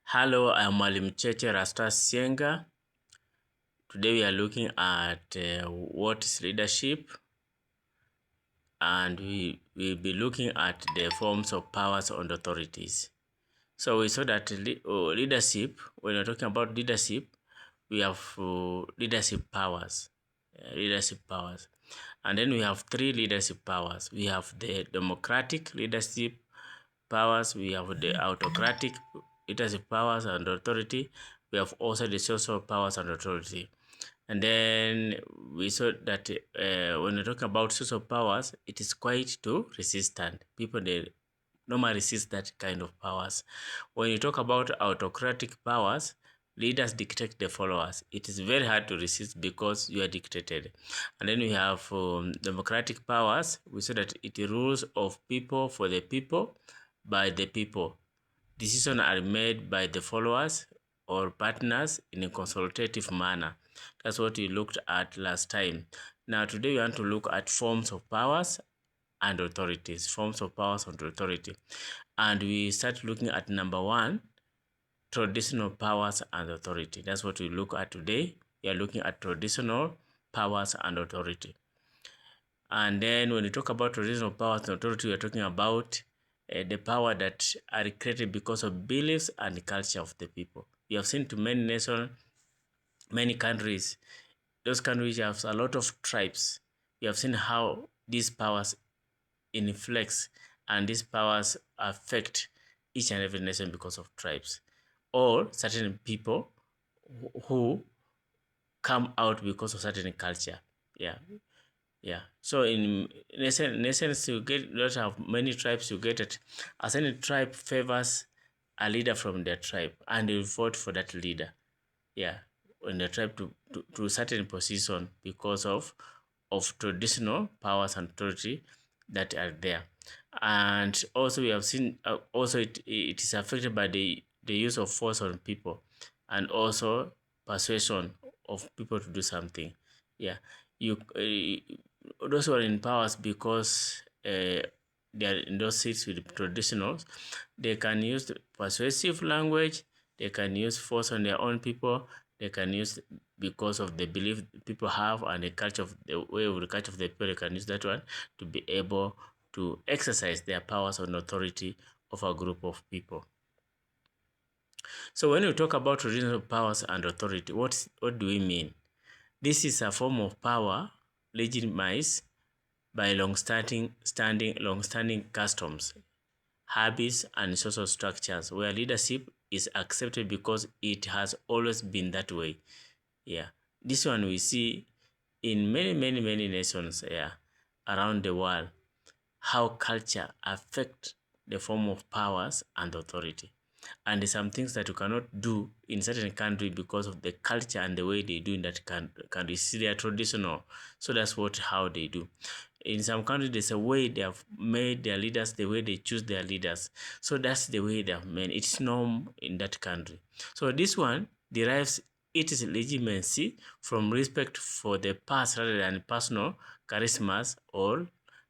Hello, I'm Mwalimu Cheche Rasta Sienga. Today we are looking at what is leadership, and we will be looking at the forms of powers and authorities. So we saw that leadership, when we're talking about leadership, we have leadership powers. And then we have three leadership powers. We have the democratic leadership powers, we have the autocratic leadership powers and authority, we have also the social powers and authority. And then we saw that when we talk about social powers, it is quite too resistant. People, they normally resist that kind of powers. When you talk about autocratic powers, leaders dictate the followers. It is very hard to resist because you are dictated. And then we have democratic powers. We say that it rules of people for the people, by the people. Decisions are made by the followers or partners in a consultative manner. That's what we looked at last time. Now today we want to look at forms of powers and authorities. Forms of powers and authority. And we start looking at number one, traditional powers and authority. That's what we look at today. We are looking at traditional powers and authority. And then when we talk about traditional powers and authority, we are talking about the power that are created because of beliefs and culture of the people. We have seen to many nations, many countries, those countries have a lot of tribes. We have seen how these powers influx and these powers affect each and every nation because of tribes or certain people who come out because of certain culture. Yeah. So in nations you get not have many tribes, you get it. As any tribe favors a leader from their tribe and they vote for that leader. Yeah. In the tribe to certain position because of traditional powers and authority that are there. And also we have seen also it is affected by the use of force on people and also persuasion of people to do something. Yeah, you those who are in powers because they are in those seats with traditionals, they can use persuasive language, they can use force on their own people, they can use because of the belief people have and the culture of the way of the culture of the people, they can use that one to be able to exercise their powers and authority of a group of people. So when we talk about traditional powers and authority, what do we mean? This is a form of power legitimized by long-standing customs, habits, and social structures where leadership is accepted because it has always been that way. Yeah, this one we see in many nations around the world, how culture affect the form of powers and authority. And some things that you cannot do in certain country because of the culture and the way they do in that country. See, they are traditional. So that's how they do. In some countries, there's a way they have made their leaders, the way they choose their leaders. So that's the way they have made. It's norm in that country. So this one derives its legitimacy from respect for the past rather than personal charismas or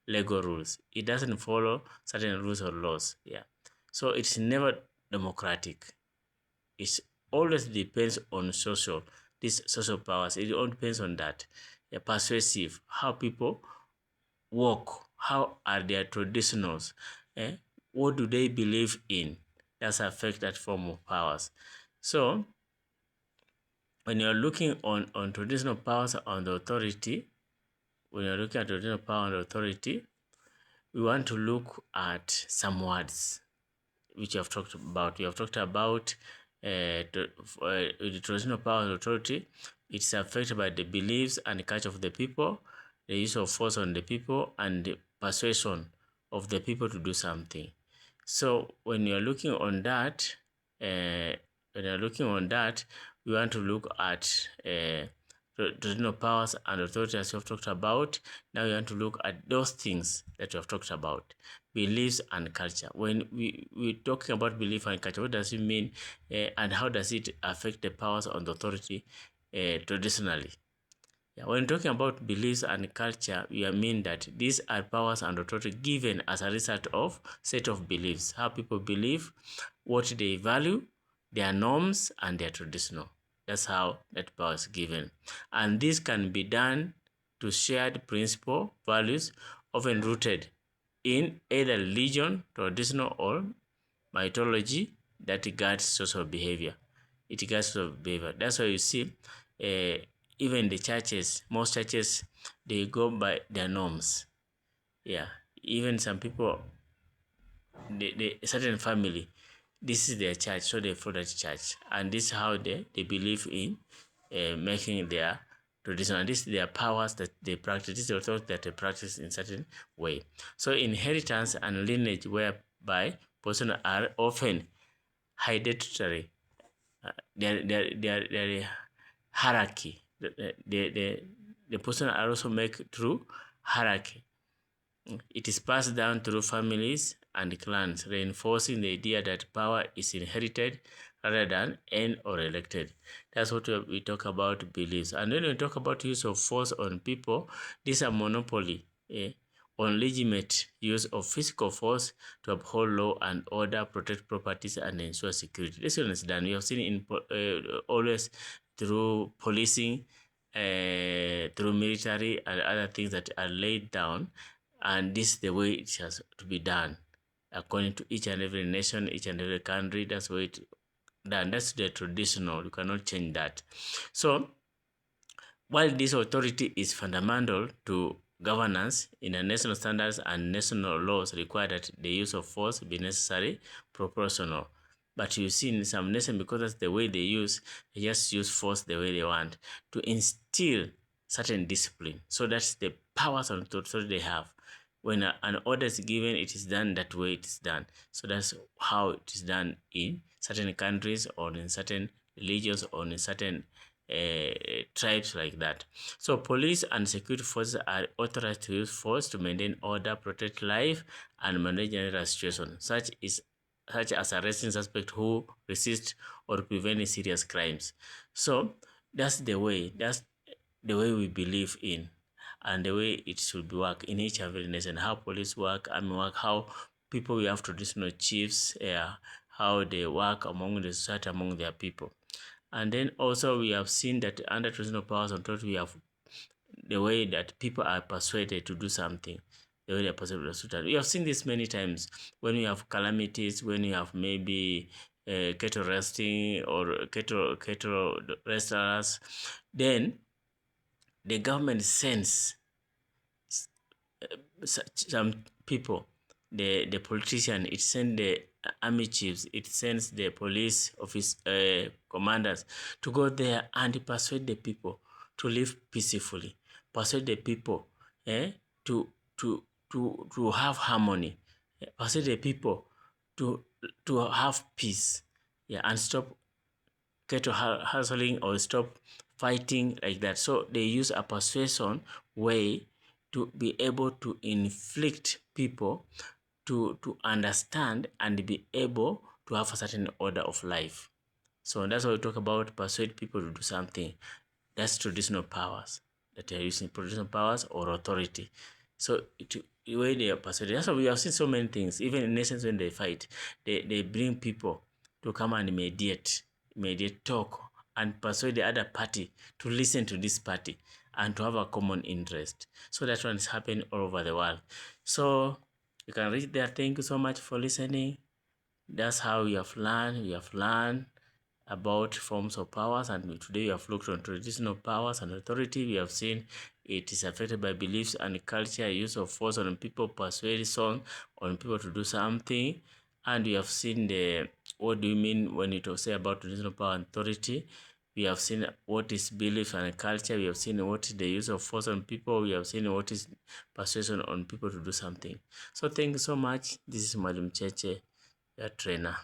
legal rules. It doesn't follow certain rules or laws. Yeah. So it's never democratic. It always depends on these social powers. It all depends on that. Yeah, persuasive, how people work, how are their traditionals, what do they believe in? That's affect that form of powers. So when you're looking on traditional powers and authority, when you're looking at traditional power and authority, we want to look at some words which we have talked about. We have talked about the traditional power and authority. It's affected by the beliefs and culture of the people, the use of force on the people, and the persuasion of the people to do something. So when you're looking on that, we want to look at traditional powers and authority as we have talked about. Now we want to look at those things that we have talked about, beliefs and culture. When we're talking about belief and culture, what does it mean and how does it affect the powers and authority traditionally? Yeah, when talking about beliefs and culture, we mean that these are powers and authority given as a result of set of beliefs, how people believe, what they value, their norms and their traditional. That's how that power is given. And this can be done to shared principle values often rooted in either religion, traditional, or mythology that guides social behavior. It guides social behavior. That's why you see, even the churches, most churches, they go by their norms. Yeah, even some people, a certain family, this is their church, so they follow that church, and this is how they believe in making their tradition, and this is their powers that they practice. This is the authority that they practice in certain way. So inheritance and lineage, whereby person are often hereditary, their hierarchy. The person are also make through hierarchy. It is passed down through families and clans, reinforcing the idea that power is inherited rather than earned or elected. That's what we talk about beliefs. And when we talk about use of force on people, these are monopoly on legitimate use of physical force to uphold law and order, protect properties, and ensure security. This one is done. We have seen in always through policing, through military and other things that are laid down, and this is the way it has to be done according to each and every nation, each and every country. That's the way it done. That's the traditional. You cannot change that. So while this authority is fundamental to governance, international standards and national laws require that the use of force be necessary, proportional. But you see in some nations, because that's the way they just use force the way they want to instill certain discipline. So that's the powers and authority they have. When an order is given, it is done that way it is done. So that's how it is done in certain countries or in certain religions or in certain tribes like that. So police and security forces are authorized to use force to maintain order, protect life, and manage general situation, such as arresting suspects who resist or prevent serious crimes. So that's the way we believe in, and the way it should be work in each and every nation. How police work, army work, how people, we have traditional chiefs, how they work among the society, among their people. And then also we have seen that under traditional powers and authority, we have the way that people are persuaded to do something, the way they are persuaded to do that. We have seen this many times when we have calamities, when you have maybe cattle resting or cattle restaurants, then the government sends some people, the politician, it sends the army chiefs, it sends the police office commanders to go there and persuade the people to live peacefully, persuade the people to to have harmony, persuade the people to have peace, yeah, and stop cattle hustling or stop fighting like that. So they use a persuasion way to be able to inflict people to understand and be able to have a certain order of life. So that's why we talk about persuade people to do something. That's traditional powers that they are using, traditional powers or authority. So the way they are persuaded. That's why we have seen so many things. Even in nations when they fight, they bring people to come and mediate, talk, and persuade the other party to listen to this party and to have a common interest. So that one is happening all over the world. So you can reach there. Thank you so much for listening. That's how we have learned. We have learned about forms of powers, and today we have looked on traditional powers and authority. We have seen it is affected by beliefs and culture, use of force on people, persuasion on people to do something. And we have seen the what do you mean when you say about traditional power and authority. We have seen what is belief and culture. We have seen what is the use of force on people. We have seen what is persuasion on people to do something. So thank you so much. This is Mwalimu Cheche, your trainer.